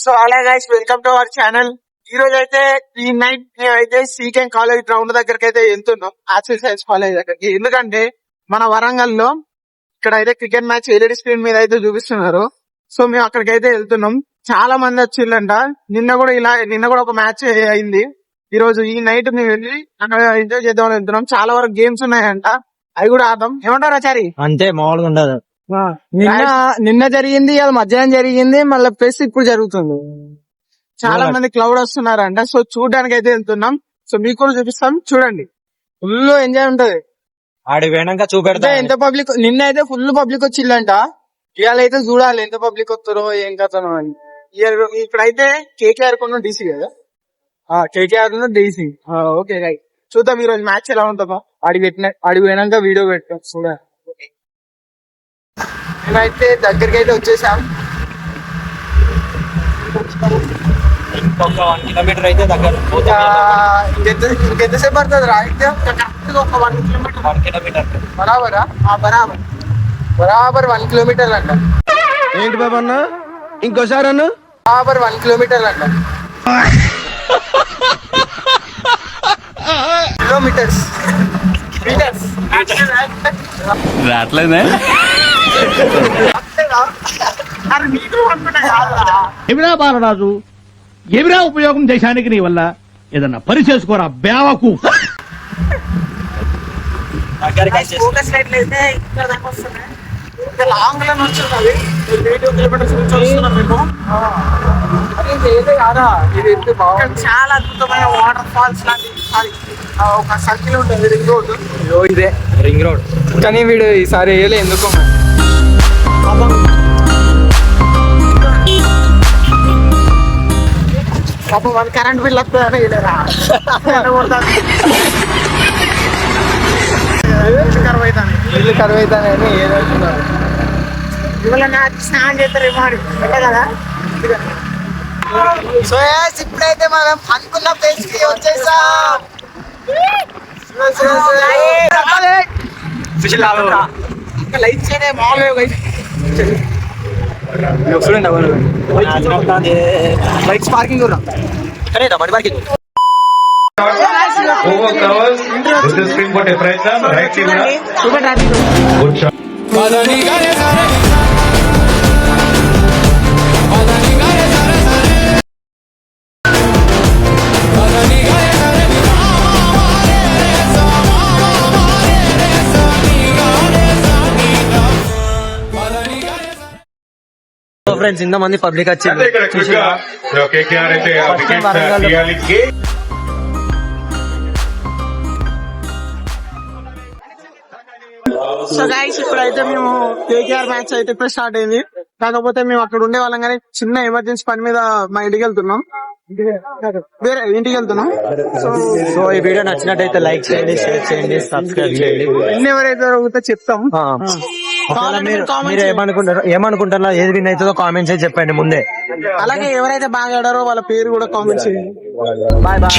So అలా guys, welcome to our channel. ఈ రోజు అయితే ఈ నైట్ అయితే సీకెన్ కాలేజ్ గ్రౌండ్ దగ్గరికి అయితే వెళ్తున్నాం, ఎక్సర్సైజ్ కాలేజ్ దగ్గరికి. ఎందుకంటే మన వరంగల్ లో ఇక్కడ అయితే క్రికెట్ మ్యాచ్ ఎల్ఈడి స్క్రీన్ మీద అయితే చూపిస్తున్నారు. సో మేము అక్కడికి అయితే వెళ్తున్నాం. చాలా మంది వచ్చిందంట. నిన్న కూడా ఒక మ్యాచ్ అయింది. ఈ రోజు ఈ నైట్ మేము వెళ్ళి అక్కడ ఎంజాయ్ చేద్దామని వెళ్తున్నాం. చాలా వరకు గేమ్స్ ఉన్నాయంట, అవి కూడా ఆడదాం. ఏమంటారా చారి? అంతే, మామూలుగా ఉండదు. నిన్న జరిగింది, అది మధ్యాహ్నం జరిగింది, మళ్ళీ ప్లస్ ఇప్పుడు జరుగుతుంది. చాలా మంది క్లౌడ్ వస్తున్నారంట. సో చూడడానికి అయితే వెళ్తున్నాం. సో మీకు కూడా చూపిస్తాం, చూడండి. ఫుల్ ఎంజాయ్ ఉంటది. ఆడి పోయినాక చూపెడతా. ఎంత పబ్లిక్, నిన్న అయితే ఫుల్ పబ్లిక్ వచ్చిందంట. ఇవాళ అయితే చూడాలి ఎంత పబ్లిక్ వస్తారో ఏం కథనో అని. ఇప్పుడైతే కేకేఆర్ కొన్న డీసీ కదా, కేకేఆర్ డీసీ. ఓకే రైట్, చూద్దాం ఈ రోజు మ్యాచ్ ఎలా ఉంటుందో. అడిగి పోయినాక వీడియో పెట్టాం చూడాలి. మేమైతే దగ్గరికి అయితే వచ్చేసాం. ఇంకొక 1 కిలోమీటర్ అయితే దగ్గర. ఇంకెంతసేపు పడుతుంది రా? కరెక్ట్ ఒక 1 కిలోమీటర్. బరాబర్ 1 కిలోమీటర్ అంట. ఏంటి బాబా అన్న, ఇంకోసారి అన్న? బరాబర్ 1 కిలోమీటర్ అంట. కిలోమీటర్స్ రావట్లేదే. ఎమిరా బాలరాజు, ఎమిరా ఉపయోగం దేశానికి నీ వల్ల? ఏదన్నా పని చేసుకోరా బేవకు. ఫోకస్ లైట్లు అయితే ఇక్కడ దాకా వస్తున్నాయి. ఇంకా లాంగ్ లో వస్తున్నది. 80 కిలోమీటర్స్ నుంచి వస్తున్నాం మేము. ఇది చాలా అద్భుతమైన వాటర్ ఫాల్స్ లాంటి ఒక సర్కిల్ ఉంటుంది, రింగ్ రోడ్. ఇదే రింగ్ రోడ్. కానీ వీడు ఈసారి వేయలే ఎందుకో. పాపం మన కరెంట్ బిల్ వస్తుందని వేయలేరా? ఇల్లు కరువు అవుతానని ఏదంటున్నారు. ఇవాళ నాకు స్నానం చేస్తారేమో అని కదా. సో ఇప్పుడైతే మనం అనుకున్న ప్లేస్ కి వచ్చేసాం. లైట్స్ అయితే మామూలుగా లైట్స్ పార్కింగ్ కూడా పార్కింగ్. ఫ్రెండ్స్, ఇంతమంది పబ్లిక్ వచ్చింది. సో గైస్, ఇప్పుడైతే మేము కేకేఆర్ మ్యాచ్ అయితే ఇప్పుడు స్టార్ట్ అయింది. కాకపోతే మేము అక్కడ ఉండే వాళ్ళం కానీ చిన్న ఎమర్జెన్సీ పని మీద మా ఇంటికి వెళ్తున్నాం. వేరే ఇంటికి వెళ్తున్నాం. సో ఈ వీడియో నచ్చినట్టయితే లైక్ చేయండి, షేర్ చేయండి, సబ్స్క్రైబ్ చేయండి. ఎవరైతే జరుగుతుందో చెప్తాం. మీరు ఏమనుకుంటారో, ఏది విన్ అవుతుందో కామెంట్స్ అయితే చెప్పండి ముందే. అలాగే ఎవరైతే బాగా ఆడారో వాళ్ళ పేరు కూడా కామెంట్స్ చేయండి. Bye bye.